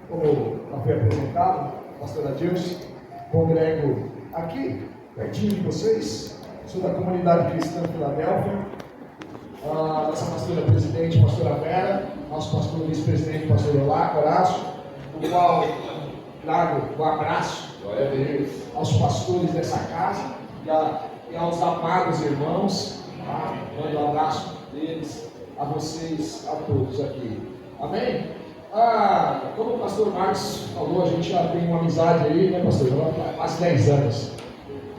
como foi apresentado, pastor Adilson, congrego aqui, pertinho de vocês, sou da comunidade cristã de Filadélfia, a nossa pastora presidente, pastora Vera, nosso pastor vice-presidente, pastor Horácio, o qual trago um abraço aos pastores dessa casa e aos amados irmãos, tá? Mando um abraço deles, a vocês, a todos aqui. Amém? Como o pastor Marcos falou, a gente já tem uma amizade aí, né, pastor? Já há quase 10 anos.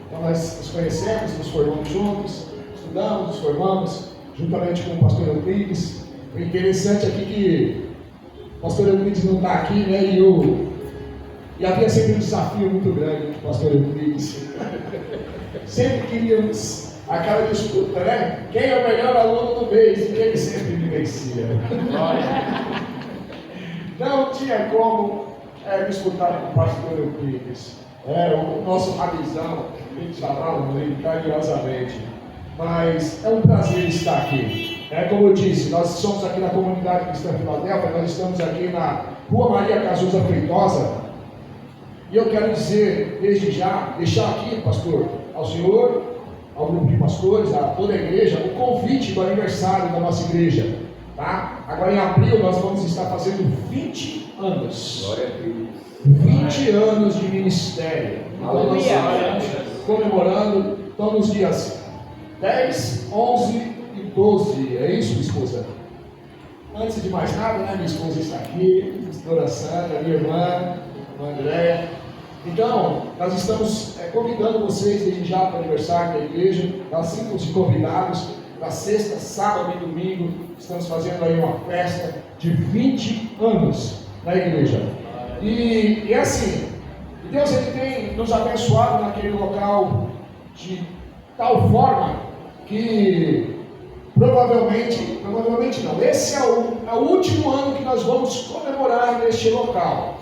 Então nós nos conhecemos, nos formamos juntos, estudamos, nos formamos, juntamente com o pastor Euclides. O interessante aqui que o pastor Euclides não está aqui, né? E havia sempre um desafio muito grande com o pastor Euclides. Sempre queríamos aquela disputa, né? Quem é o melhor aluno do mês? E ele sempre me vencia. Não tinha como disputar com o pastor Euclides. Era o nosso rabizão, a gente chamava ele carinhosamente. Mas é um prazer estar aqui. Como eu disse, nós somos aqui na comunidade cristã de Filadélfia, nós estamos aqui na Rua Maria Cazuza Feitosa. E eu quero dizer, desde já, deixar aqui, pastor, ao senhor, ao grupo de pastores, a toda a igreja, o convite do aniversário da nossa igreja. Tá? Agora em abril nós vamos estar fazendo 20 anos. Glória a Deus. 20 anos de ministério. Então nós estamos comemorando, então nos dias 10, 11 e 12. É isso, minha esposa? Antes de mais nada, né, minha esposa está aqui, a pastora Sandra, minha irmã, a Andréia. Então, nós estamos convidando vocês desde já para o aniversário da igreja, nós simples convidados, na sexta, sábado e domingo, estamos fazendo aí uma festa de 20 anos na igreja. E é assim, Deus ele tem nos abençoado naquele local de tal forma que provavelmente não, esse é o último ano que nós vamos comemorar neste local.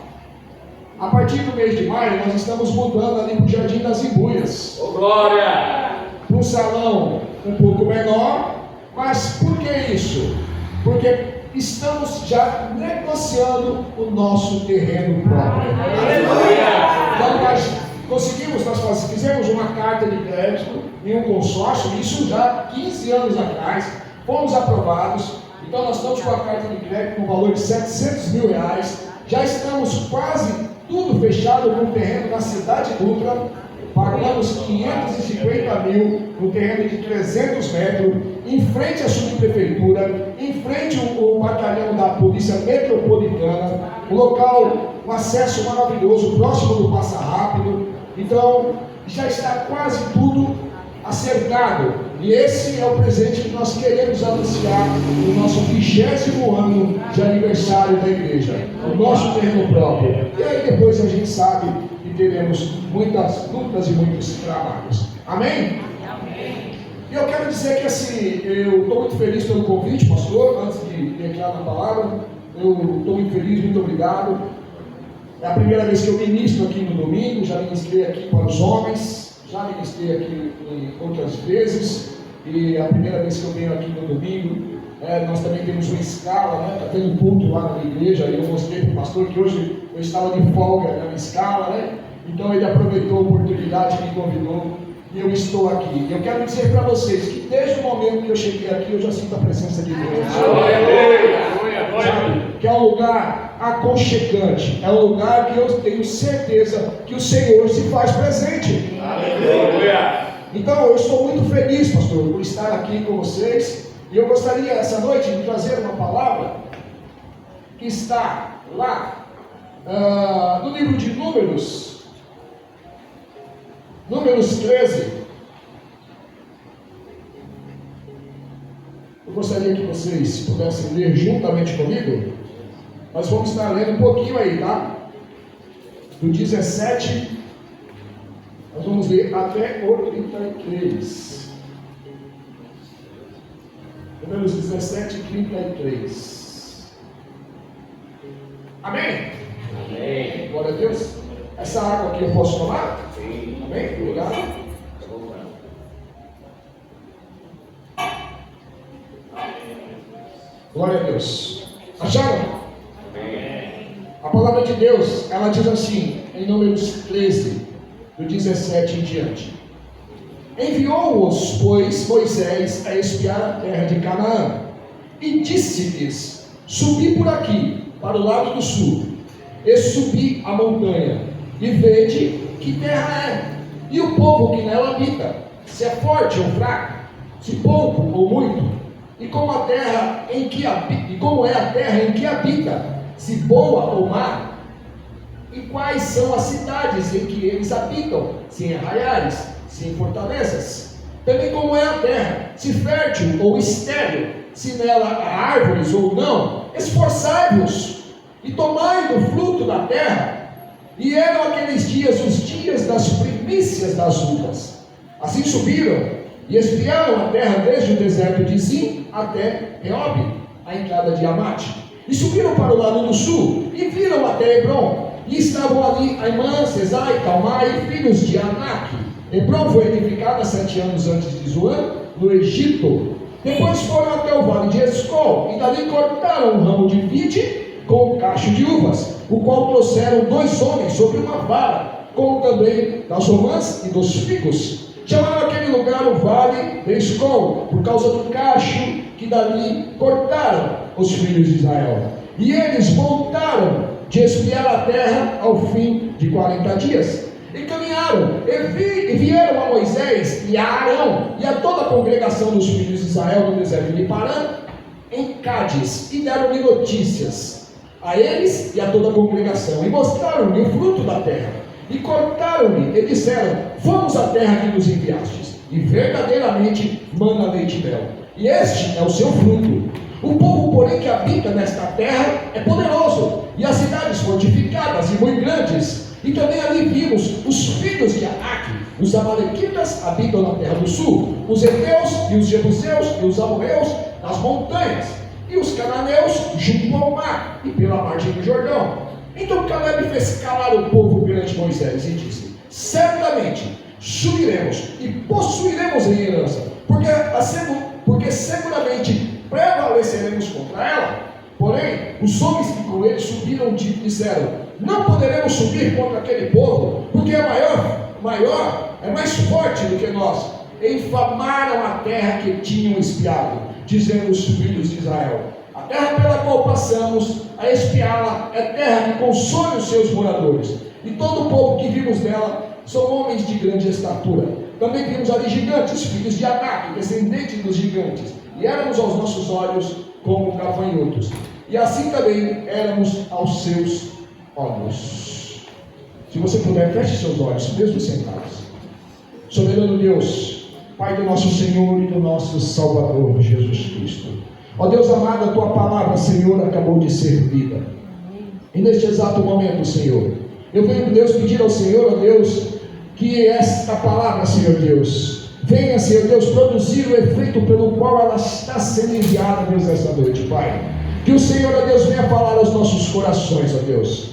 A partir do mês de maio, nós estamos mudando ali para o Jardim das Imbuias. Oh, glória! Para um salão um pouco menor, mas por que isso? Porque estamos já negociando o nosso terreno próprio. Aleluia! Então nós fizemos uma carta de crédito em um consórcio, isso já há 15 anos atrás, fomos aprovados, então nós estamos com a carta de crédito com um valor de R$700 mil, já estamos quase tudo fechado com o terreno na cidade Dutra, pagamos 550 mil no terreno de 300 metros, em frente à subprefeitura, em frente ao batalhão da Polícia Metropolitana, um local, um acesso maravilhoso, próximo do Passa Rápido. Então, já está quase tudo acertado. E esse é o presente que nós queremos anunciar no nosso 20º ano de aniversário da igreja, o nosso terreno próprio. E aí depois a gente sabe que teremos muitas lutas e muitos trabalhos. Amém? Amém. E eu quero dizer que assim, eu estou muito feliz pelo convite, pastor, antes de entrar na palavra, eu estou muito feliz, muito obrigado. É a primeira vez que eu ministro aqui no domingo, já ministrei aqui para os homens, já ministrei aqui em outras vezes, e a primeira vez que eu venho aqui no domingo, nós também temos uma escala, né? Está tendo um culto lá na igreja, e eu mostrei para o pastor que hoje eu estava de folga na escala, né? Então ele aproveitou a oportunidade que me convidou, e eu estou aqui. Eu quero dizer para vocês que desde o momento que eu cheguei aqui, eu já sinto a presença de Deus. Sabe? Que é um lugar aconchegante, é um lugar que eu tenho certeza que o Senhor se faz presente. Aleluia. Então eu estou muito feliz, pastor, por estar aqui com vocês, e eu gostaria essa noite de trazer uma palavra que está lá no livro de Números 13. Eu gostaria que vocês pudessem ler juntamente comigo. Nós vamos estar lendo um pouquinho aí, tá? Do 17, nós vamos ler até o 33. Números 17 e 33. Amém? Amém. Glória a Deus. Essa água aqui eu posso tomar? Sim. Amém? Obrigado. Glória a Deus. Acharam? Amém. A palavra de Deus, ela diz assim, em Números 13, do 17 em diante: enviou-os, pois, Moisés a espiar a terra de Canaã, e disse-lhes: subi por aqui, para o lado do sul, e subi a montanha, e vede que terra é, e o povo que nela habita, se é forte ou fraco, se pouco ou muito, e como a terra em que habita, e como é a terra em que habita, se boa ou má, e quais são as cidades em que eles habitam, se em arraiais, se em fortalezas, também como é a terra, se fértil ou estéril, se nela há árvores ou não. Esforçai-vos e tomai do fruto da terra. E eram aqueles dias os dias das primícias das uvas. Assim subiram e espiaram a terra desde o deserto de Zim até Reob, a entrada de Amate. E subiram para o lado do sul e viram até Hebron. E estavam ali Aimã, Sesai, Talmai, filhos de Anak. Hebron foi edificada 7 anos antes de Zoan, no Egito. Depois foram até o vale de Escol, e dali cortaram um ramo de vide com um cacho de uvas, o qual trouxeram 2 homens sobre uma vara, como também das romãs e dos figos. Chamaram aquele lugar o vale de Escol, por causa do cacho que dali cortaram os filhos de Israel. E eles voltaram de espiar a terra ao fim de 40 dias. E caminharam, e vieram a Moisés e a Arão, e a toda a congregação dos filhos de Israel no deserto de Parã, em Cádiz, e deram-lhe notícias a eles e a toda a congregação, e mostraram-lhe o fruto da terra, e cortaram-lhe, e disseram: vamos à terra que nos enviastes, e verdadeiramente mana leite e mel, e este é o seu fruto. O povo, porém, que habita nesta terra é poderoso, e as cidades fortificadas e muito grandes. E também ali vimos os filhos de Anak. Os amalequitas habitam na terra do sul, os heteus e os jebuseus e os amorreus nas montanhas, e os cananeus junto ao mar e pela margem do Jordão. Então Caleb fez calar o povo perante Moisés e disse: certamente subiremos e possuiremos em herança, porque seguramente prevaleceremos contra ela. Porém, os homens que com ele subiram disseram: não poderemos subir contra aquele povo, porque é maior, é mais forte do que nós. E infamaram a terra que tinham espiado, dizendo os filhos de Israel: a terra pela qual passamos a espiá-la é terra que consome os seus moradores, e todo o povo que vimos nela são homens de grande estatura. Também vimos ali gigantes, filhos de Anak, descendentes dos gigantes, e éramos aos nossos olhos como gafanhotos, e assim também éramos aos seus olhos. Se você puder, feche seus olhos, mesmo sentados. Soberano Deus, Pai do nosso Senhor e do nosso Salvador Jesus Cristo, ó Deus amado, a tua palavra, Senhor, acabou de ser lida, e neste exato momento, Senhor, eu venho, Deus, pedir ao Senhor, ó Deus, que esta palavra, Senhor Deus, venha, Senhor Deus, produzir o efeito pelo qual ela está sendo enviada, Deus, esta noite, Pai. Que o Senhor, ó Deus, venha falar aos nossos corações, ó Deus.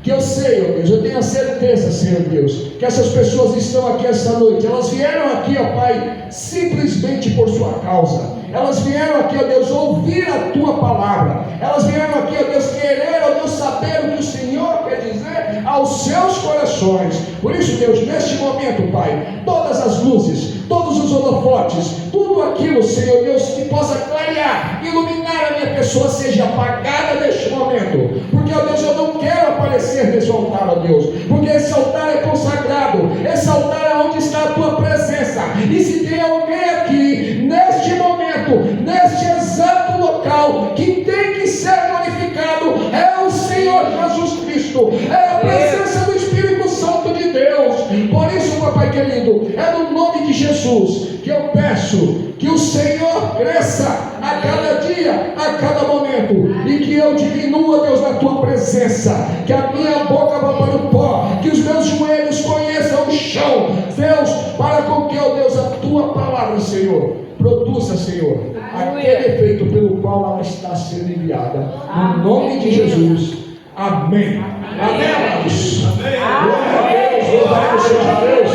Que eu sei, ó Deus, eu tenho a certeza, Senhor Deus, que essas pessoas estão aqui esta noite. Elas vieram aqui, ó Pai, simplesmente por sua causa. Elas vieram aqui, ó Deus, ouvir a tua palavra. Elas vieram aqui, ó Deus, querer, ó Deus, saber o que o Senhor quer dizer aos seus corações. Por isso, Deus, neste momento, Pai, todas as luzes, todos os holofotes, tudo aquilo, Senhor Deus, que possa clarear, iluminar a minha pessoa, seja apagada neste momento. Porque, ó Deus, eu não quero aparecer nesse altar, ó Deus, porque esse altar é consagrado, esse altar é onde está a tua presença. E se tem alguém aqui, neste momento, neste exato local, que tem que ser glorificado, é o Senhor Jesus Cristo, é a presença do Espírito Santo de Deus. Por isso, papai querido, é no nome de Jesus que eu peço que o Senhor cresça a cada dia, a cada momento, e que eu diminua, Deus, na tua presença, que a minha boca vá para o pó, que os meus joelhos conheçam o chão, Deus, para com que, ó Deus, a tua palavra, Senhor, produza, Senhor, aquele efeito pelo qual ela está sendo enviada, no nome de Jesus. Amém. Amém, amados. Glória a Deus, louvado seja Deus.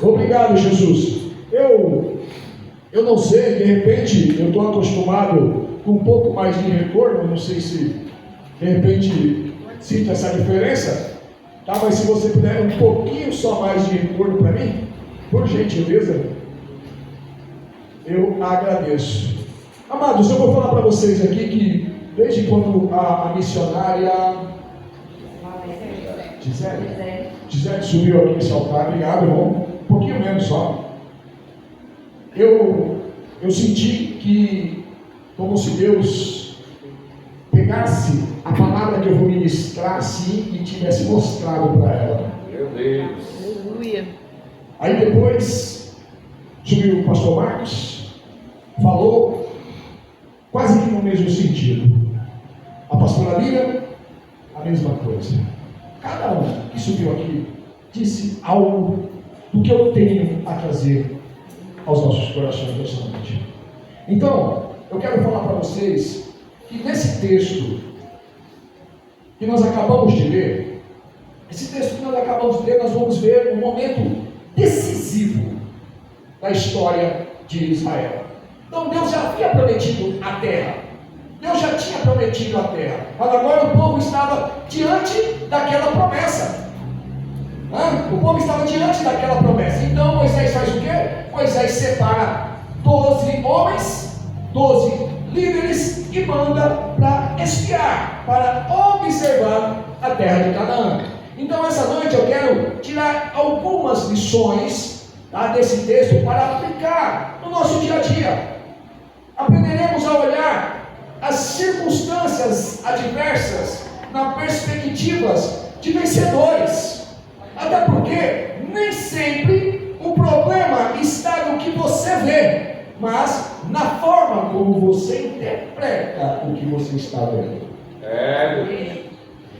Obrigado, Jesus. Eu não sei, de repente eu estou acostumado com um pouco mais de retorno, não sei se de repente sinto essa diferença. Tá, mas se você puder um pouquinho só mais de retorno para mim, por gentileza, eu agradeço. Amados, eu vou falar para vocês aqui que desde quando a missionária Gisele subiu aqui nesse altar, obrigado, irmão, um pouquinho menos só. Eu senti que, como se Deus pegasse a palavra que eu vou ministrar assim e tivesse mostrado para ela. Meu Deus. Aleluia. Aí depois subiu o pastor Marcos, falou quase que no mesmo sentido. A pastora Lívia, a mesma coisa. Cada um que subiu aqui disse algo do que eu tenho a trazer aos nossos corações nessa noite. Então, eu quero falar para vocês que nesse texto que nós acabamos de ler, nós vamos ver um momento decisivo da história de Israel. Então Deus já havia prometido a terra. Deus já tinha prometido a terra. Mas agora o povo estava diante daquela promessa. O povo estava diante daquela promessa. Então Moisés faz o quê? Moisés separa 12 homens, 12 líderes e manda para espiar, para observar a terra de Canaã. Então essa noite eu quero tirar algumas lições desse texto para aplicar no nosso dia a dia. Aprenderemos a olhar as circunstâncias adversas na perspectivas de vencedores. Até porque nem sempre o problema está no que você vê, mas na forma como você interpreta o que você está vendo.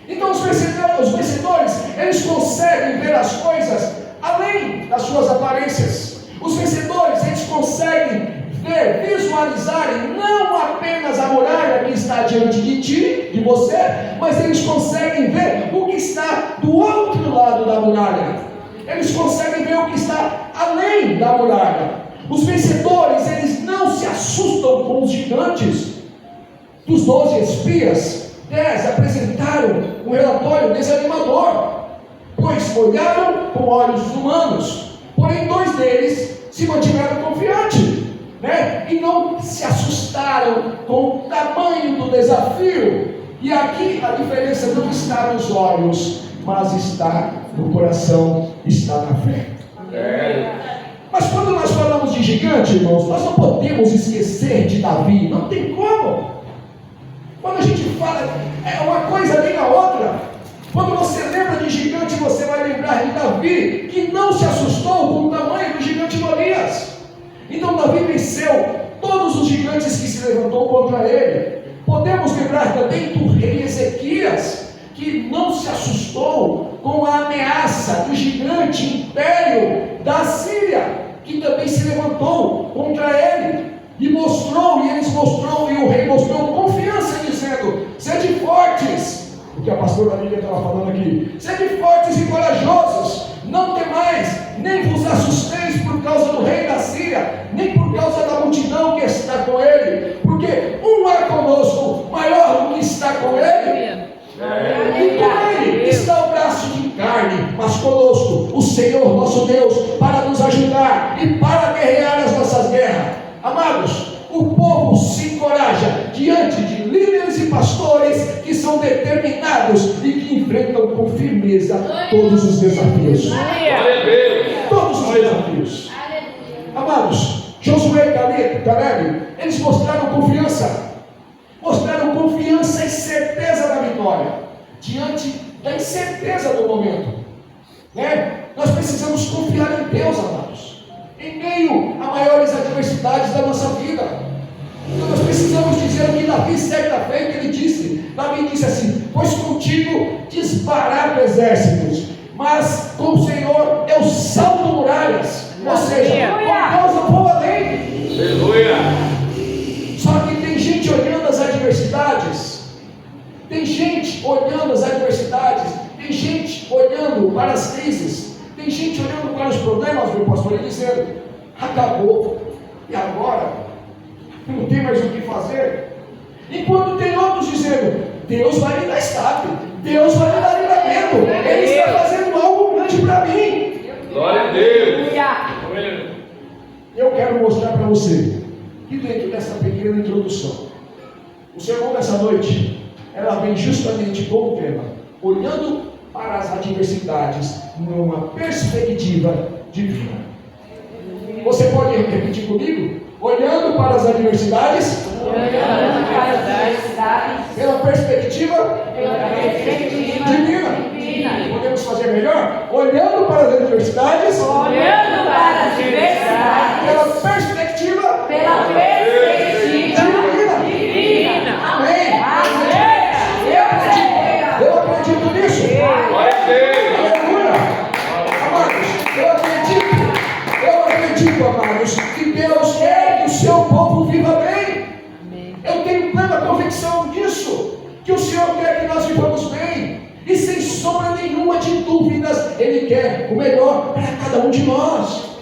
Então os vencedores, eles conseguem ver as coisas além das suas aparências. Os vencedores, eles conseguem ver, visualizarem não apenas a muralha que está diante de ti, de você, mas eles conseguem ver o que está do outro lado da muralha. Eles conseguem ver o que está além da muralha. Os vencedores, eles não se assustam com os gigantes. Dos 12 espias, 10 apresentaram um relatório desanimador, pois olharam com olhos humanos. Porém 2 deles se mantiveram confiantes, e não se assustaram com o tamanho do desafio. E aqui a diferença não está nos olhos, mas está no coração, está na fé. Mas quando nós falamos de gigante, irmãos, nós não podemos esquecer de Davi. Não tem como. Quando a gente fala, uma coisa nem a outra. Quando você lembra de gigante, você vai lembrar de Davi, que não se assustou com o tamanho do gigante Golias. Então Davi venceu todos os gigantes que se levantou contra ele. Podemos lembrar também do rei Ezequias, que não se assustou com a ameaça do gigante império da Síria, que também se levantou contra ele, e o rei mostrou confiança, dizendo: sede fortes, o que a pastora Lídia estava falando aqui, sede fortes e corajosos, não temais, nem vos assusteis por causa do rei da Síria, nem por causa da multidão que está com ele, porque um é conosco, maior do que está com ele. E com ele está o braço de carne, mas conosco o Senhor nosso Deus, para nos ajudar e para guerrear as nossas guerras. Amados, o povo se encoraja diante de líderes e pastores que são determinados e que enfrentam com firmeza todos os desafios. Todos os desafios. Amados, Josué e Caleb, eles mostraram confiança e certeza da vitória diante da incerteza do momento. Nós precisamos confiar em Deus, amados, em meio a maiores adversidades da nossa vida. Então nós precisamos dizer o que Davi, certa feita, ele disse. Davi disse assim: pois contigo desbarato exércitos, mas com o Senhor eu salto muralhas. Ou seja, com Deus eu vou além. Aleluia. Só que tem gente olhando as adversidades, tem gente olhando para as crises, tem gente olhando para os problemas, meu pastor, e dizendo: acabou, e agora? Não tem mais o que fazer. Enquanto tem outros dizendo: Deus vai me dar escape, Deus para você que dentro dessa pequena introdução, o sermão dessa noite, ela vem justamente com o tema, olhando para as adversidades numa perspectiva divina. Você pode repetir comigo? Olhando para as adversidades, pela perspectiva divina. Podemos fazer melhor? Olhando para as adversidades, pela perspectiva divina. Amém. Eu acredito nisso. Aleluia. Amados, eu acredito, amados, que Deus quer que o seu povo viva bem. Eu tenho plena convicção disso, que o Senhor quer que nós vivamos bem, e sem sombra nenhuma de dúvidas, Ele quer o melhor para cada um de nós.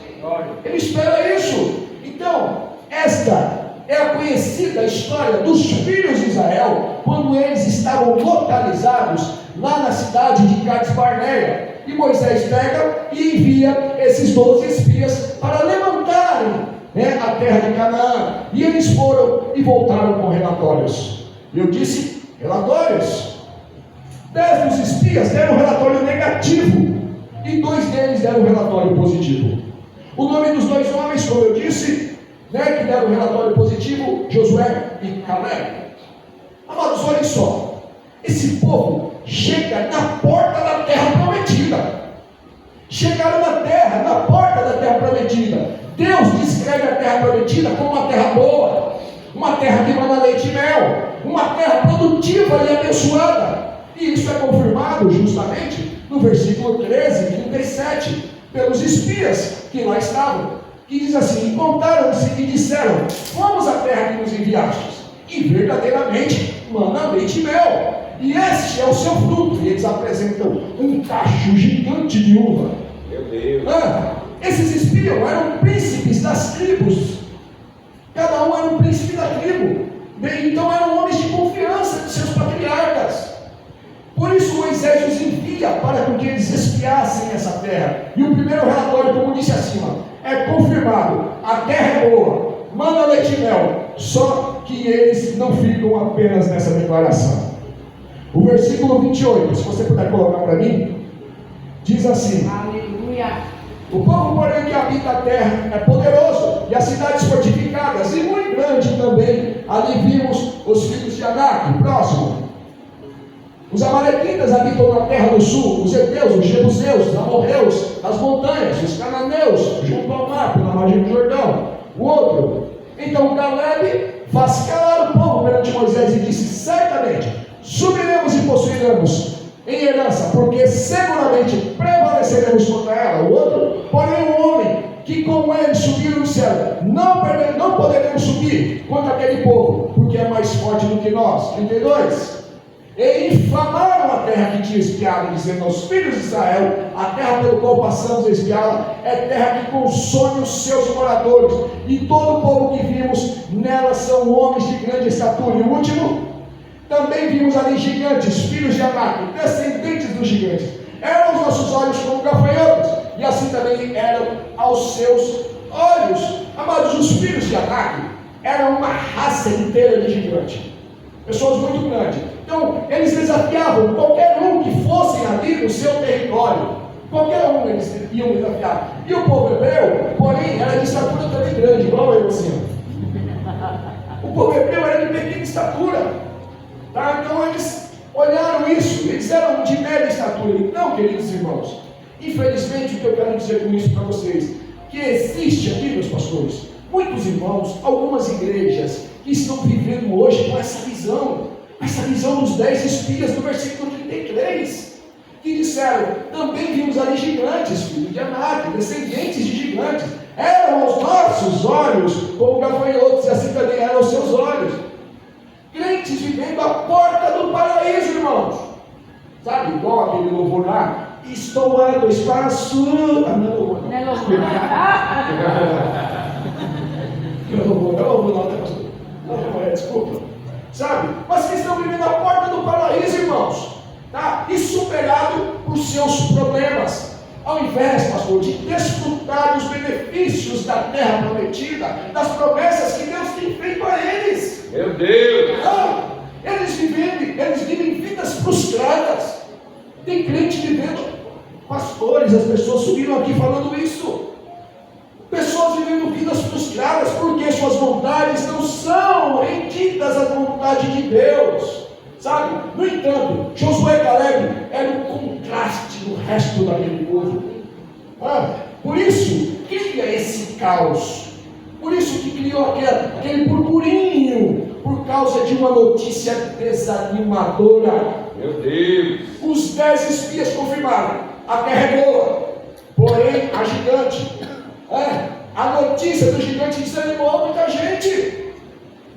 Ele espera isso. Então, esta é a conhecida história dos filhos de Israel, quando eles estavam localizados lá na cidade de Cades Barneia. E Moisés pega e envia esses 12 espias para levantarem a terra de Canaã. E eles foram e voltaram com relatórios. Eu disse relatórios. 10 dos espias deram um relatório negativo e 2 deles deram um relatório positivo. O nome dos 2 homens, como eu disse, que deram um relatório positivo, Josué e Caleb. Amados, olhem só. Esse povo chega na porta da terra prometida. Chegaram na porta da terra prometida. Deus descreve a terra prometida como uma terra boa, uma terra que manda leite e mel, uma terra produtiva e abençoada. E isso é confirmado justamente no versículo 13, 37, pelos espias que lá estavam, que diz assim: encontraram-se e disseram: vamos à terra que nos enviastes, e verdadeiramente manda leite e mel, e este é o seu fruto. E eles apresentam um cacho gigante de uva. Meu Deus! Esses espias eram príncipes das tribos, cada um era um príncipe da tribo, então eram homens de confiança de seus patriarcas. Por isso Moisés os envia para que eles espiassem essa terra. E o primeiro relatório, como disse acima, é confirmado: a terra é boa, manda leite e mel. Só que eles não ficam apenas nessa declaração. O versículo 28, se você puder colocar para mim, diz assim: aleluia. O povo, porém, que habita a terra é poderoso, e as cidades fortificadas, e muito grande também. Ali vimos os filhos de Anak. Próximo. Os amalequitas habitam na terra do sul, os heteus, os jebuseus, os amorreus, nas montanhas, os cananeus, junto ao mar, pela margem do Jordão. O outro. Então Caleb faz calar o povo perante Moisés e disse: certamente subiremos e possuiremos em herança, porque seguramente prevaleceremos contra ela. O outro, porém, o homem que com ele subiram no céu, não poderemos subir contra aquele povo, porque é mais forte do que nós. 32. E inflamaram a terra que tinha espiado, dizendo aos filhos de Israel: a terra pelo qual passamos a espiá-la é terra que consome os seus moradores, e todo o povo que vimos nela são homens de grande estatura. E o último, também vimos ali gigantes, filhos de Anak, descendentes dos gigantes. Eram os nossos olhos como gafanhotos, e assim também eram aos seus olhos. Amados, os filhos de Anak eram uma raça inteira de gigante, pessoas muito grandes. Então, eles desafiavam qualquer um que fosse ali no seu território. Qualquer um eles iam desafiar. E o povo hebreu, porém, era de estatura também grande, igual eu assim. O povo hebreu era de pequena estatura. Tá? Então, eles olharam isso. Eles eram de média estatura. Então, queridos irmãos, infelizmente, o que eu quero dizer com isso para vocês, que existe aqui, meus pastores, muitos irmãos, algumas igrejas que estão vivendo hoje com essa visão dos 10 espias do versículo 33, que disseram: também vimos ali gigantes, filhos de Anak, descendentes de gigantes, eram aos nossos olhos como gafanhotos, e assim também eram os seus olhos. Crentes vivendo à porta do paraíso, irmãos. Sabe, igual aquele louvor lá: estou a do espaço. Não é louvor, não, desculpa. Sabe? Mas que estão vivendo à porta do paraíso, irmãos, tá? E superado os seus problemas, Ao invés, pastor, de desfrutar dos benefícios da terra prometida, das promessas que Deus tem feito a eles. Meu Deus! Eles vivem vidas frustradas. Tem crente vivendo, pastores, as pessoas subiram aqui falando isso. Pessoas vivendo vidas frustradas porque suas vontades não são rendidas à vontade de Deus. Sabe? No entanto, Josué e Caleb eram um contraste do resto daquele povo. Por isso, cria esse caos. Por isso que criou aquele burburinho, por causa de uma notícia desanimadora. Meu Deus! Os 10 espias confirmaram: a terra é boa, porém a gigante. A notícia do gigante desanimou muita gente.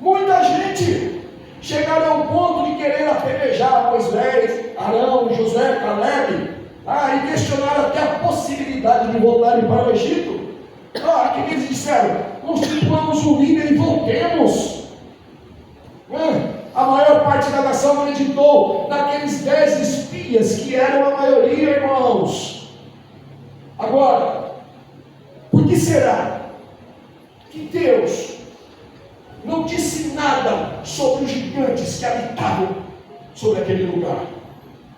Muita gente. Chegaram ao ponto de querer apedrejar Moisés, Arão, Josué, Caleb, e questionaram até a possibilidade de voltarem para o Egito. O que eles disseram? Constituamos um líder e voltemos. A maior parte da nação acreditou naqueles 10 espias, que eram a maioria, irmãos. Agora, por que será que Deus não disse nada sobre os gigantes que habitavam sobre aquele lugar?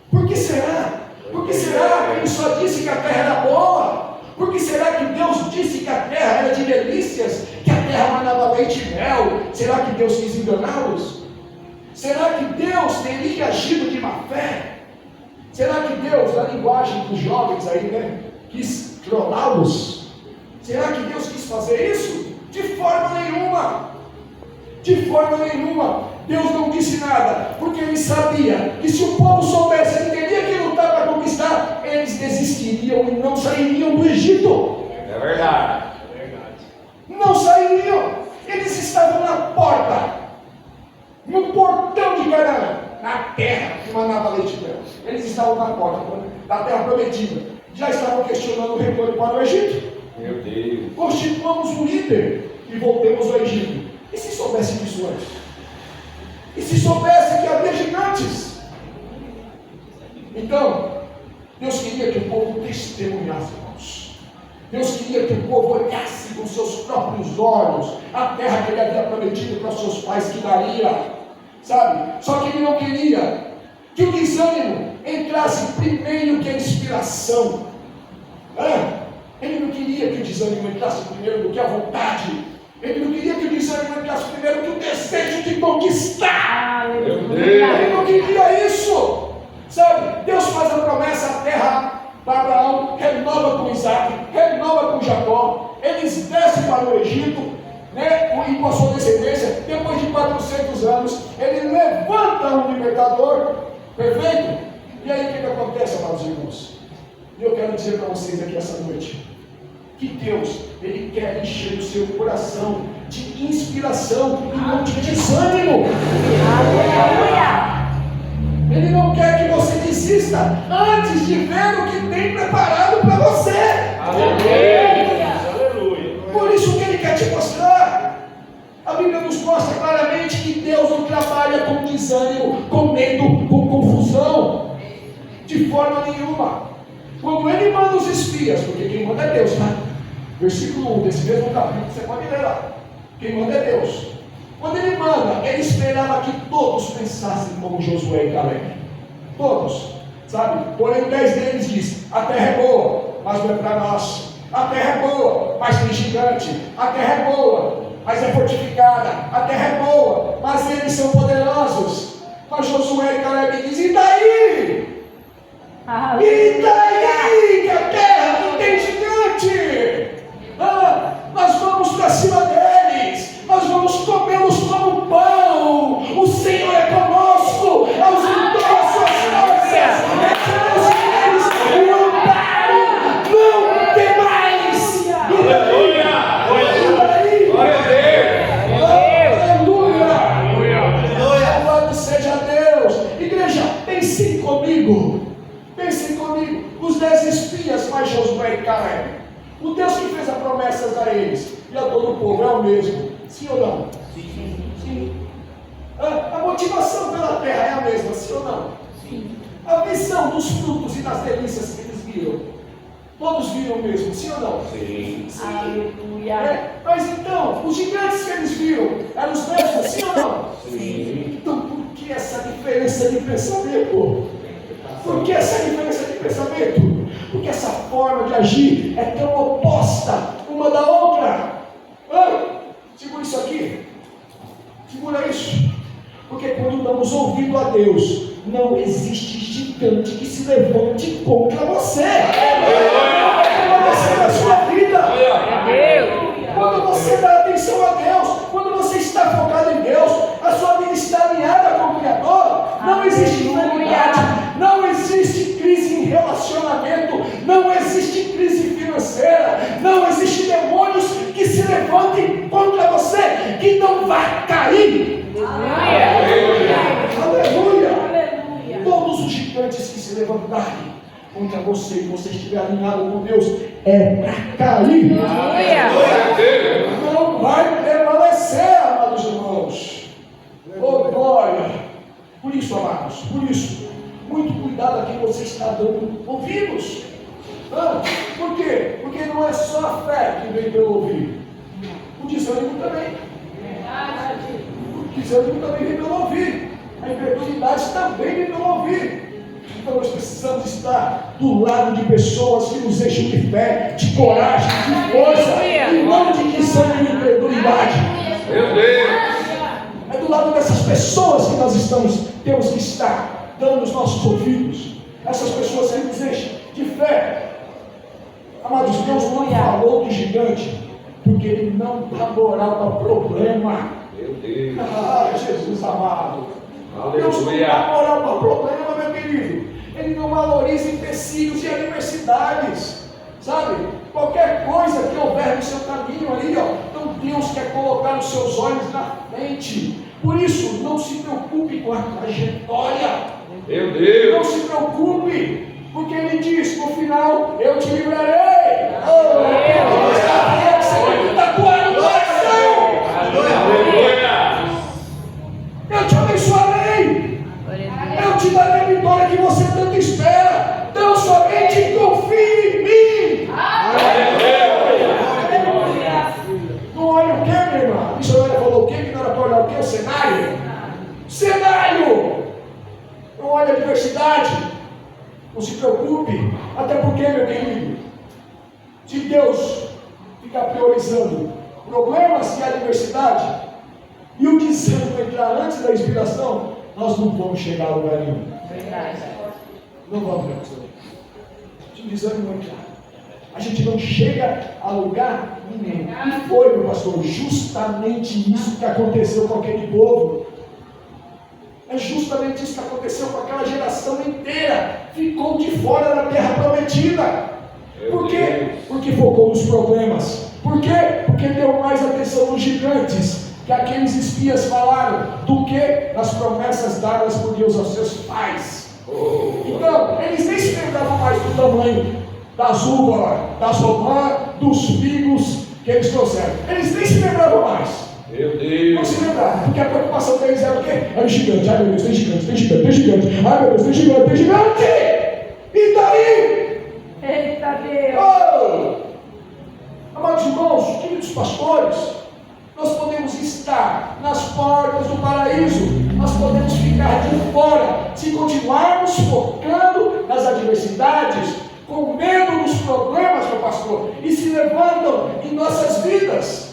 Por que será? Por que será que ele só disse que a terra era boa? Por que será que Deus disse que a terra era de delícias, que a terra manava leite e mel? Será que Deus quis enganá-los? Será que Deus teria agido de má fé? Será que Deus, na linguagem dos jovens aí, quis trollá-los? Será que Deus quis fazer isso? De forma nenhuma. De forma nenhuma. Deus não disse nada, porque Ele sabia que se o povo soubesse que teria que lutar para conquistar, eles desistiriam e não sairiam do Egito. É verdade. Não sairiam. Eles estavam na porta, no portão de Canaã, na terra que manava leite e mel. Eles estavam na porta da terra prometida. Já estavam questionando o retorno para o Egito. Meu Deus. Constituamos um líder e voltemos ao Egito. E se soubesse disso antes? E se soubesse que havia gigantes? Então, Deus queria que o povo testemunhasse, irmãos. Deus queria que o povo olhasse com seus próprios olhos a terra que Ele havia prometido para os seus pais que daria. Sabe? Só que Ele não queria que o desânimo entrasse primeiro que a inspiração. Ele não queria que o desânimo entrasse primeiro do que a vontade. Ele não queria que o desânimo entrasse primeiro que o desejo de conquistar. Ele não queria isso. Sabe? Deus faz a promessa à terra para Abraão, renova com Isaac, renova com Jacó. Eles descem para o Egito, e com a sua descendência, depois de 400 anos, ele levanta um libertador. Perfeito? E aí o que acontece, amados irmãos? E eu quero dizer para vocês aqui essa noite, que Deus, Ele quer encher o seu coração de inspiração e não de desânimo. Ele não quer que você desista antes de ver o que tem preparado para você. Por isso que Ele quer te mostrar. A Bíblia nos mostra claramente que Deus não trabalha com desânimo, com medo, com confusão, de forma nenhuma. Quando Ele manda os espias, porque quem manda é Deus, né? Versículo 1 desse mesmo capítulo, você pode ler lá. Quem manda é Deus. Quando Ele manda, Ele esperava que todos pensassem como Josué e Caleb. Todos, sabe? Porém 10 deles diz: a terra é boa, mas não é para nós. A terra é boa, mas tem gigante. A terra é boa, mas é fortificada. A terra é boa, mas eles são poderosos. Mas Josué e Caleb dizem: e daí? E daí que a terra não tem gigante? Nós vamos para cima deles, nós vamos comê-los como pão. O Senhor é conosco, ausentou as suas forças, deixamos eles lutarem, não tem mais. Aleluia! Aleluia! Louvado seja Deus. Igreja, pensem comigo. Pensem comigo. Os 10 espias mais Josué e Caleb. O Deus que fez as promessas a eles e a todo o povo é o mesmo. Sim ou não? Sim. A motivação pela terra é a mesma, sim ou não? Sim. A visão dos frutos e das delícias que eles viram Todos viram mesmo, sim ou não? Sim. Aleluia. Mas então, os gigantes que eles viram eram os mesmos, sim ou não? Sim. Então, por que essa diferença de pensamento? Por que essa diferença de pensamento? Porque essa forma de agir é tão oposta uma da outra. Segura isso aqui. Segura isso. Porque quando damos ouvido a Deus, não existe gigante que se levante contra você. Contra você na sua vida. Quando você dá atenção a Deus, quando você está focado em Deus, a sua vida está alinhada com o Criador. Não existe enfermidade, não existe crise em relacionamento, não existe crise financeira, não existe demônios que se levantem contra você, que não vai cair. Aleluia! Todos os gigantes que se levantarem contra você e você estiver alinhado com Deus, é para cair. Não vai prevalecer, amados irmãos. Oh, glória! Por isso, amados, por isso, muito cuidado a quem você está dando ouvidos. Por quê? Porque não é só a fé que vem pelo ouvido. O desânimo também. O desânimo também vem pelo ouvido. A incredulidade também vem pelo ouvido. Então nós precisamos estar do lado de pessoas que nos enchem de fé, de coragem, de força, e não de desânimo e incredulidade. Meu Deus. É do lado dessas pessoas que nós temos que estar dando os nossos ouvidos. Essas pessoas que nos enchem de fé. Amados, Deus não falou do gigante, porque Ele não dá moral para problema. Meu Deus. Jesus amado. Deus não dá moral para problema, meu querido. Ele não valoriza empecilhos e adversidades. Sabe? Qualquer coisa que houver no seu caminho ali, então Deus quer colocar os seus olhos na frente. Por isso, não se preocupe com a trajetória. Meu Deus. Não se preocupe, porque Ele diz no final: eu te livrarei. Você vai tatuar no coração. Aleluia. Eu te abençoarei. Eu te darei a vitória que você tanto espera. Então somente confie em mim. Não olha o que, minha irmã? A missionária falou o que? Que não era para olhar o que? O cenário. Cenário. Não olha a adversidade. Não se preocupe. Até porque, meu querido, se Deus ficar priorizando problemas e adversidade, e o desânimo entrar antes da inspiração, nós não vamos chegar a lugar nenhum. Não vamos, meu Senhor. Se o desânimo entrar, a gente não chega a lugar nenhum. E foi, meu pastor, justamente isso que aconteceu com aquele povo. É justamente isso que aconteceu com aquela geração inteira. Ficou de fora da terra prometida. Por quê? Porque focou nos problemas. Por quê? Porque deu mais atenção nos gigantes que aqueles espias falaram do que nas promessas dadas por Deus aos seus pais. Então, eles nem se lembravam mais do tamanho das uvas, das romãs, dos figos que eles trouxeram. Eles nem se lembravam mais. Meu Deus. Não se lembravam, porque a preocupação deles era o quê? Era o gigante. Ai meu Deus, tem gigante, tem gigante, tem gigante. Ai meu Deus, tem gigante, tem gigante. E daí? Eita Deus! Amados irmãos, queridos pastores, nós podemos estar nas portas do paraíso, nós podemos ficar de fora, se continuarmos focando nas adversidades, com medo dos problemas, meu pastor, e se levantam em nossas vidas.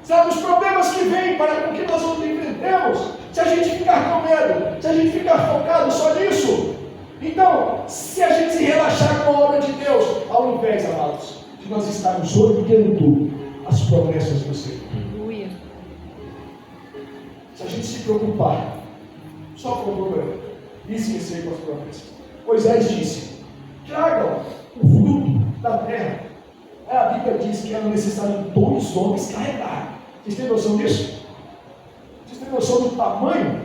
Sabe, os problemas que vêm para com que nós não enfrentemos, se a gente ficar com medo, se a gente ficar focado só nisso. Então, se a gente se relaxar com a obra de Deus, ao invés, amados, de nós estarmos olhando as promessas do Senhor. Aleluia. Se a gente se preocupar só com o problema e esquecer com as promessas. Moisés disse: tragam o fruto da terra. A Bíblia diz que era necessário 2 homens carregar. Vocês têm noção disso? Vocês têm noção do tamanho?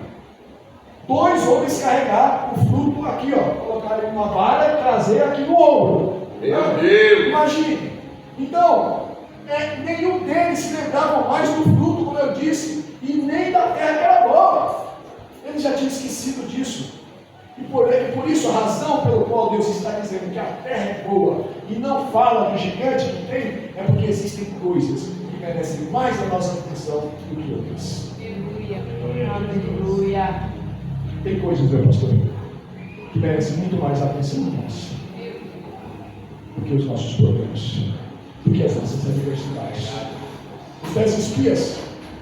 2 homens carregar o fruto aqui, colocar em uma vara e trazer aqui no ombro. Meu Deus! Imagine. Então, nenhum deles se lembravam mais do fruto, como eu disse, e nem da terra que era boa. Eles já tinham esquecido disso. E por isso a razão pela qual Deus está dizendo que a terra é boa e não fala do gigante que tem, é porque existem coisas que merecem mais a nossa atenção do que outras. Aleluia. Aleluia. Tem coisas, meu pastor, que merecem muito mais a atenção nossa do que os nossos problemas, do que as nossas adversidades. Os 10 espias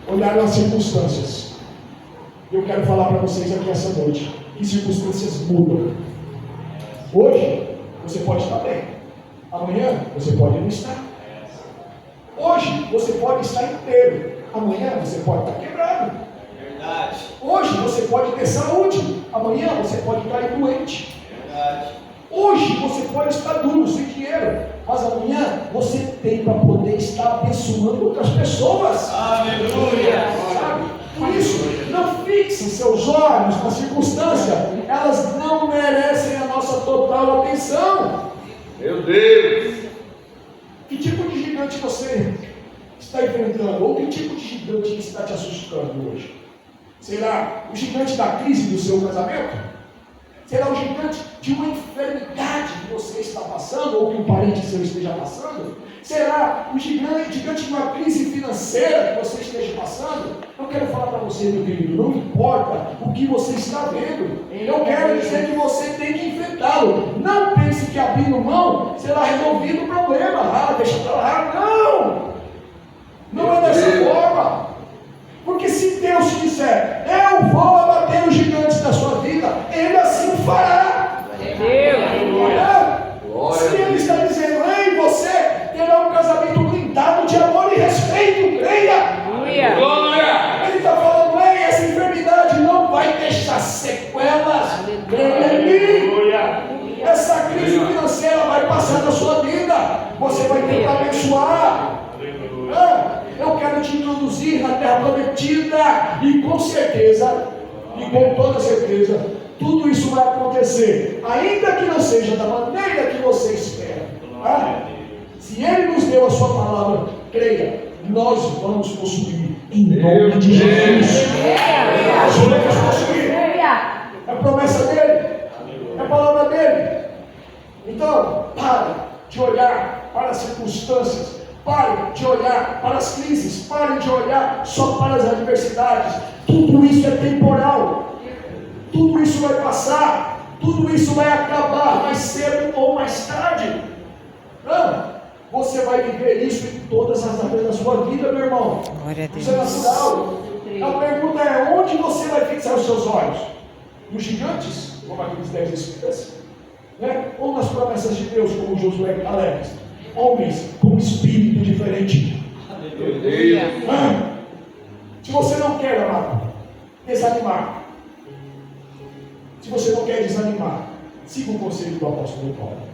olharam as circunstâncias. Eu quero falar para vocês aqui essa noite que circunstâncias mudam. Hoje você pode estar bem, amanhã você pode não estar. Hoje você pode estar inteiro, amanhã você pode estar quebrado. Verdade. Hoje você pode ter saúde, amanhã você pode cair doente. Verdade. Hoje você pode estar duro, sem dinheiro, mas amanhã você tem para poder estar abençoando outras pessoas. Aleluia. Sabe? Por isso, não fixe seus olhos na circunstância, elas não merecem a nossa total atenção. Meu Deus. Que tipo de gigante você está enfrentando? Ou que tipo de gigante que está te assustando hoje? Será o gigante da crise do seu casamento? Será o gigante de uma enfermidade que você está passando, ou que um parente seu esteja passando? Será o gigante de uma crise financeira que você esteja passando? Eu quero falar para você, meu querido, não importa o que você está vendo, eu quero dizer que você tem que enfrentá-lo. Não pense que abrindo mão será resolvido o problema. Deixa para lá. Não! Não é dessa forma. Porque se Deus quiser, eu vou abater os gigantes da sua vida, Ele assim o fará. Se Ele está dizendo, ei, você terá um casamento blindado de amor e respeito, creia. Glória. Ele está falando, ei, essa enfermidade não vai deixar sequelas, creia em mim. Essa crise financeira vai passar na sua vida, você vai ter que abençoar. Eu quero te introduzir na terra prometida, e com certeza, e com toda certeza, tudo isso vai acontecer, ainda que não seja da maneira que você espera. Se Ele nos deu a sua palavra, creia, nós vamos possuir em nome de Jesus. Nós vamos possuir. É a promessa dele, é a palavra dele. Então, pare de olhar para as circunstâncias, pare de olhar para as crises, pare de olhar só para as adversidades. Tudo isso é temporal, tudo isso vai passar, tudo isso vai acabar mais cedo ou mais tarde. Você vai viver isso em todas as áreas da sua vida, meu irmão. Isso é natural. A pergunta é: onde você vai fixar os seus olhos? Nos gigantes, como aqueles 10 espias, ou nas promessas de Deus, como Josué e Caleb? Homens com espírito diferente. Meu Deus. Se você não quer, amado, desanimar, se você não quer desanimar, siga o conselho do apóstolo Paulo.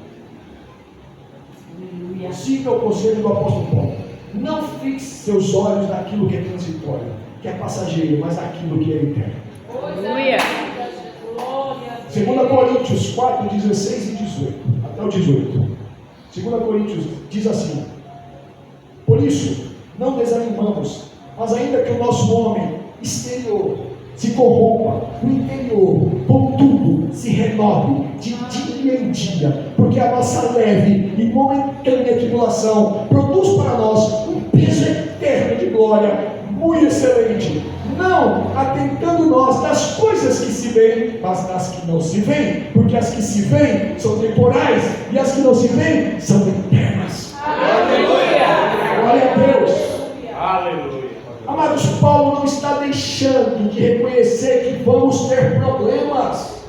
Siga o conselho do apóstolo Paulo. Não fixe seus olhos naquilo que é transitório, que é passageiro, mas naquilo que é eterno. 2 Coríntios 4, 16 e 18, até o 18. 2 Coríntios diz assim: por isso, não desanimamos, mas ainda que o nosso homem exterior se corrompa, o interior, contudo, se renove de dia em dia, porque a nossa leve e momentânea tribulação produz para nós um peso eterno de glória, muito excelente, não atentando nós nas coisas que se veem, mas nas que não se veem, porque as que se veem são temporais, e as que não se veem são eternas. Aleluia! Glória a Deus! Aleluia! Amados, Paulo não está deixando de reconhecer que vamos ter problemas,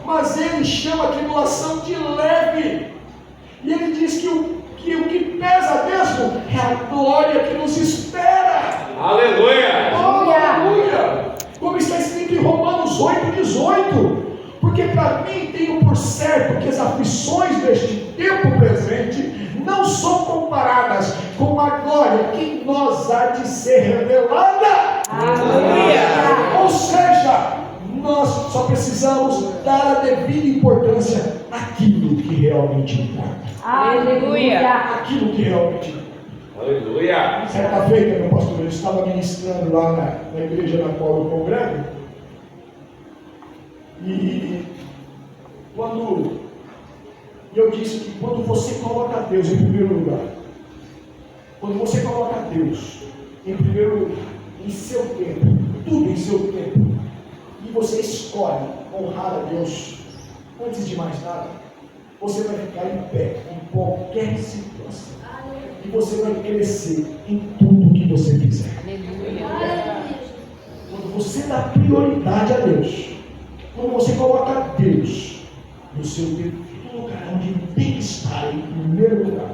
mas ele chama a tribulação de leve, e ele diz que o que pesa mesmo é a glória que nos espera. Aleluia! Aleluia! Como está escrito em Romanos 8,18, porque para mim tenho por certo que as aflições deste tempo presente não são comparadas com a glória que em nós há de ser revelada. Aleluia! Ou seja, nós só precisamos dar a devida importância àquilo que realmente importa. Aleluia! Aquilo que realmente importa. Aleluia! Certa feita, meu pastor, eu estava ministrando lá na igreja na qual eu congrego, E quando eu disse que quando você coloca Deus em primeiro lugar, quando você coloca Deus em primeiro lugar, em seu tempo, tudo em seu tempo, e você escolhe honrar a Deus, antes de mais nada, você vai ficar em pé em qualquer situação. E você vai crescer em tudo que você fizer. Quando você dá prioridade a Deus, quando você coloca Deus no seu devido lugar, onde Ele tem que estar em primeiro lugar,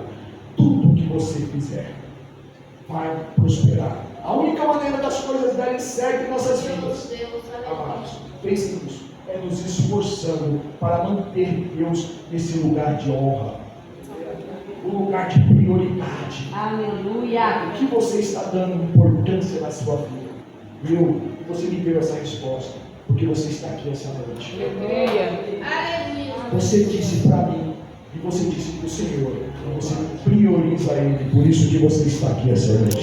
tudo que você fizer vai prosperar. A única maneira das coisas darem certo em nossas vidas, amados, pensem nisso, é nos esforçando para manter Deus nesse lugar de honra, um lugar de prioridade. Aleluia. O que você está dando importância na sua vida? Você me deu essa resposta, porque você está aqui essa noite. Aleluia. Você disse para mim, e você disse para o Senhor, você prioriza Ele, por isso que você está aqui essa noite.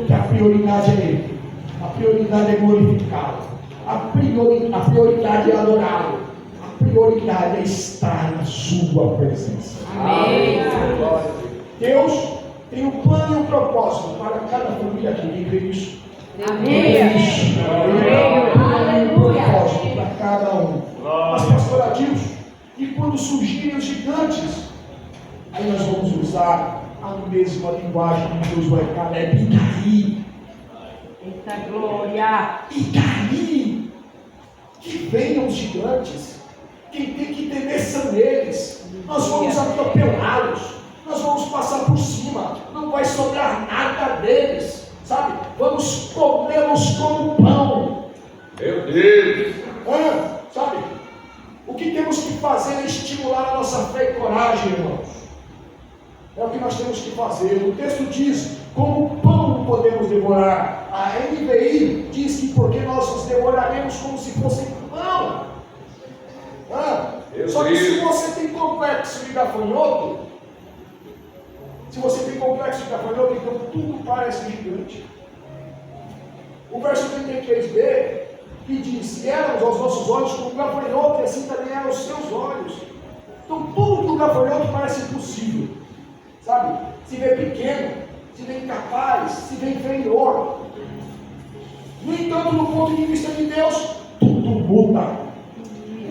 Que a prioridade é Ele, a prioridade é glorificá-lo, a prioridade é adorá-lo, a prioridade é estar na sua presença. Amém. Deus tem um plano e um propósito para cada família aqui, quem crê nisso? Amém. Um propósito para cada um. Mas, pastor Adilson, e quando surgirem os gigantes, aí nós vamos usar a mesma linguagem de Josué e Caleb, e daí? Eita glória. E daí? Que venham os gigantes, quem tem que temer são eles, nós vamos atropelá-los, nós vamos passar por cima, não vai sobrar nada deles, sabe? Vamos comê-los como pão. Meu Deus! Sabe? O que temos que fazer é estimular a nossa fé e coragem, irmãos. É o que nós temos que fazer. O texto diz, como pão podemos devorar. A NVI diz que porque nós os devoraremos como se fossem pão. Só que se você tem complexo de gafanhoto, então tudo parece gigante. O verso 33b, que diz, e éramos aos nossos olhos como gafanhoto, e assim também eram os seus olhos. Então tudo que o gafanhoto parece impossível, sabe? Se vê pequeno, se vê incapaz, se vê inferior. No entanto, do ponto de vista de Deus, tudo muda.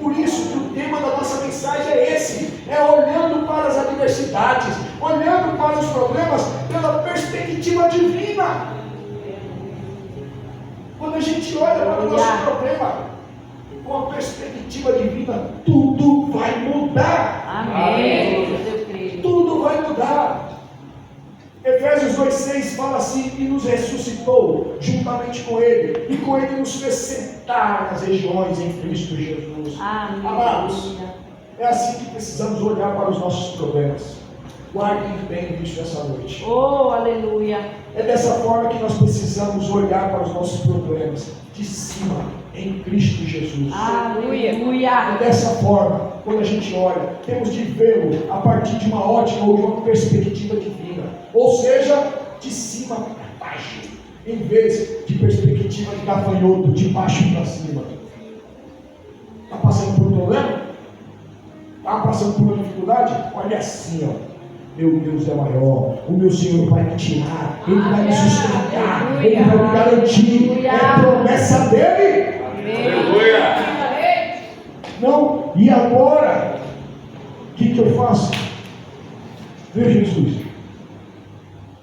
Por isso que o tema da nossa mensagem é esse, é olhando para as adversidades, olhando para os problemas pela perspectiva divina. Quando a gente olha para o nosso problema com a perspectiva divina, tudo vai mudar. Amém. Tudo vai mudar. Efésios 2,6 fala assim, e nos ressuscitou juntamente com Ele, e com Ele nos fez sentar nas regiões em Cristo Jesus. Amém. Amados, é assim que precisamos olhar para os nossos problemas. Guardem bem isso essa noite. Oh, aleluia. É dessa forma que nós precisamos olhar para os nossos problemas, de cima, em Cristo Jesus. Aleluia. É dessa forma, quando a gente olha, temos de vê-lo a partir de uma ótica ou de uma perspectiva divina, ou seja, de cima para baixo, em vez de perspectiva de gafanhoto, de baixo para cima. Está passando por um problema? Está passando por uma dificuldade? Olha assim, ó. Meu Deus é maior, o meu Senhor vai me tirar, Ele vai me sustentar, Ele vai me garantir, é a promessa dEle. Aleluia! Não, e agora? O que eu faço? Veja Jesus,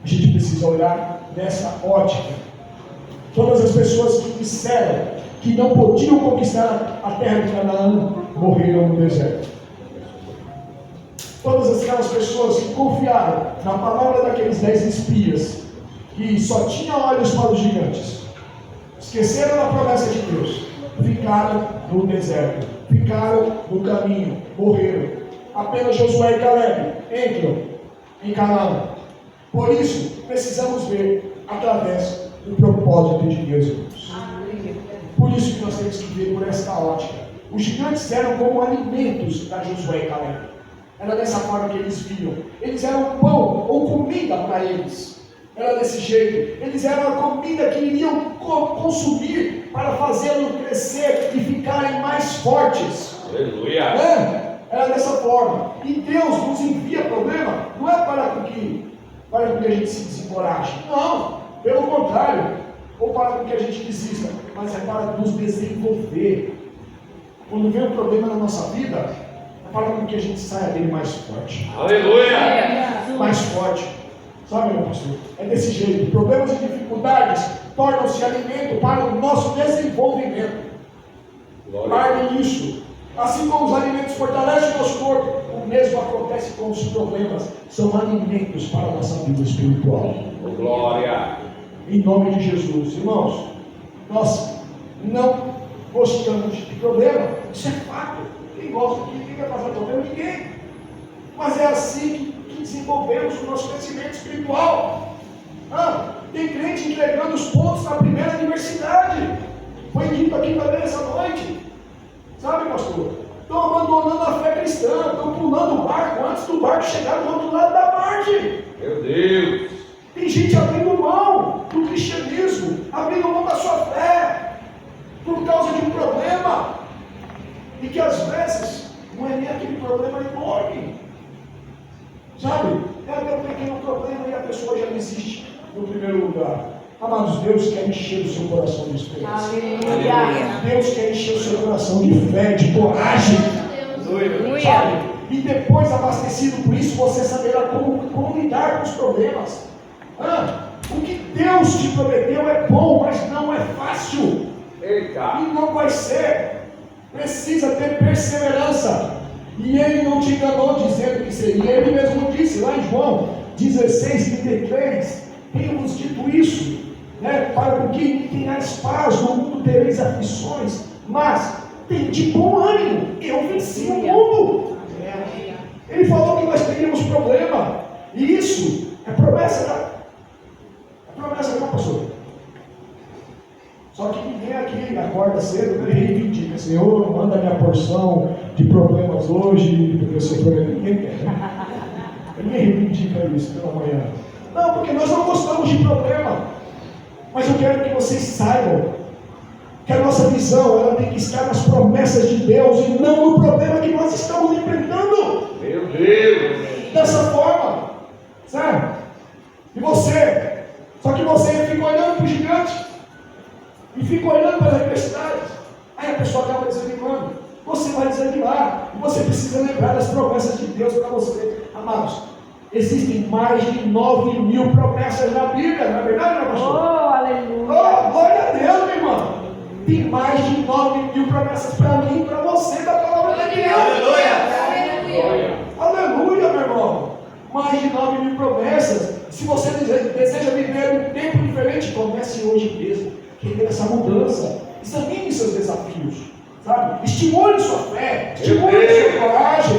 a gente precisa olhar nessa ótica. Todas as pessoas que disseram que não podiam conquistar a terra de Canaã morreram no deserto. Todas aquelas pessoas que confiaram na palavra daqueles 10 espias, que só tinham olhos para os gigantes, esqueceram da promessa de Deus, ficaram no deserto, ficaram no caminho, morreram. Apenas Josué e Caleb entram em Canaã. Por isso, precisamos ver através do propósito de Deus, irmãos. Por isso que nós temos que ver por esta ótica. Os gigantes eram como alimentos para Josué e Caleb. Era dessa forma que eles viam. Eles eram pão ou comida para eles. era desse jeito. Eles eram a comida que iriam consumir para fazê-los crescer e ficarem mais fortes. Aleluia. Era dessa forma. E Deus nos envia problema, não é para que a gente se desencoraje. Não, pelo contrário. Ou para que a gente desista, mas é para nos desenvolver. Quando vem um problema na nossa vida, é para que a gente saia dele mais forte. Aleluia. Mais forte. Sabe, meu pastor? É desse jeito. Problemas e dificuldades tornam-se alimento para o nosso desenvolvimento. Guardem isso. Assim como os alimentos fortalecem o nosso corpo, o mesmo acontece com os problemas. São alimentos para a nossa vida espiritual. Glória. Em nome de Jesus. Irmãos, nós não gostamos de problema. Isso é fato. Quem gosta de quem vai passar problema? Ninguém. Mas é assim que desenvolvemos o nosso crescimento espiritual. Tem crente entregando os pontos na primeira universidade. Foi dito aqui também essa noite. Sabe, pastor? Estão abandonando a fé cristã, estão pulando o barco antes do barco chegar do outro lado da margem. Meu Deus. Tem gente abrindo mão do cristianismo, abrindo mão da sua fé, por causa de um problema, e que às vezes não é nem aquele problema enorme, sabe? É até um pequeno problema e a pessoa já desiste no primeiro lugar. Amados, Deus quer encher o seu coração de esperança. Aleluia. Deus quer encher o seu coração de fé, de coragem. Sabe? E depois, abastecido por isso, você saberá como lidar com os problemas. O que Deus te prometeu é bom, mas não é fácil. Eita. E não vai ser. Precisa ter perseverança. E Ele não te enganou dizendo que seria. Ele mesmo disse lá em João 16:33, tenho-vos dito isso, para que tenhais paz, no mundo tereis aflições, mas tem de bom ânimo, eu venci o mundo. Ele falou que nós teríamos problema, e isso é promessa, não, pastor? Só que ninguém aqui acorda cedo e reivindica, Senhor, manda minha porção de problemas hoje, porque eu sou problema. Ninguém quer, Ninguém reivindica isso pela manhã. Não, porque nós não gostamos de problema. Mas eu quero que vocês saibam que a nossa visão ela tem que estar nas promessas de Deus e não no problema que nós estamos enfrentando. Meu Deus. Dessa forma, certo? E você, só que você fica olhando para o gigante e fica olhando para as adversidades. Aí a pessoa acaba desanimando. Você vai desanimar. E você precisa lembrar das promessas de Deus para você. Amados, existem mais de 9.000 promessas na Bíblia, não é verdade, meu pastor? Aleluia. Glória a Deus, meu irmão. Tem mais de 9.000 promessas para mim e para você da palavra de Deus. Aleluia, meu irmão. Mais de 9.000 promessas. Se você deseja viver um tempo diferente, comece hoje mesmo. Querer essa mudança. Examine seus desafios. Sabe? Estimule sua fé. Estimule sua coragem.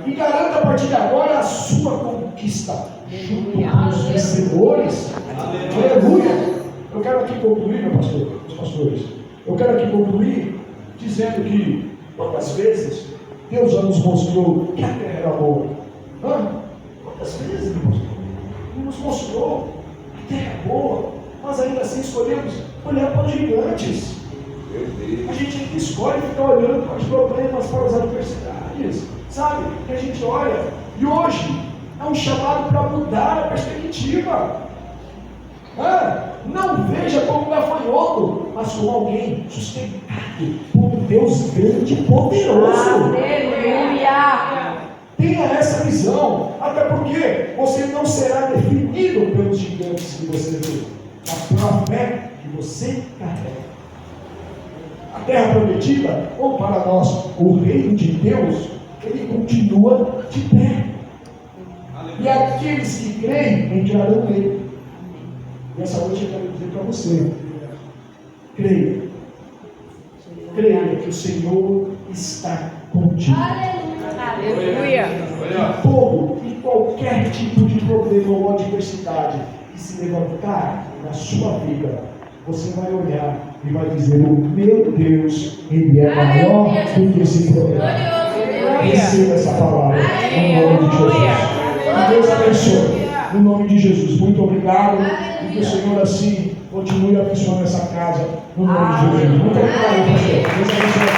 E garanta a partir de agora a sua conquista. Junto com os vencedores. Aleluia. Eu quero aqui concluir, meu pastor, os pastores. Eu quero aqui concluir dizendo que quantas vezes Deus já nos mostrou que a terra era boa. Quantas vezes, meu pastor? Ele nos mostrou que a terra é boa, mas ainda assim escolhemos olhar para os gigantes. A gente ainda escolhe ficar olhando para os problemas, para as adversidades, sabe? Que a gente olha. E hoje é um chamado para mudar a perspectiva. Não veja como gafanhoto, mas como alguém sustentado por um Deus grande e poderoso. Aleluia. Tenha essa visão, até porque você não será definido pelos gigantes que você vê, mas pela fé que você carrega. A terra prometida, ou para nós, o reino de Deus, ele continua de pé. E aqueles que creem entrarão nele. E essa noite eu quero dizer para você: creia que o Senhor está contigo. Aleluia. Todo e qualquer tipo de problema ou adversidade que se levantar na sua vida, você vai olhar e vai dizer: o meu Deus, Ele é maior do que esse problema. Receba essa palavra em nome de Jesus. Que Deus abençoe. No nome de Jesus. Muito obrigado. E que o Senhor assim continue abençoando essa casa. No nome de Jesus. Muito obrigado, pastor. Deus abençoe.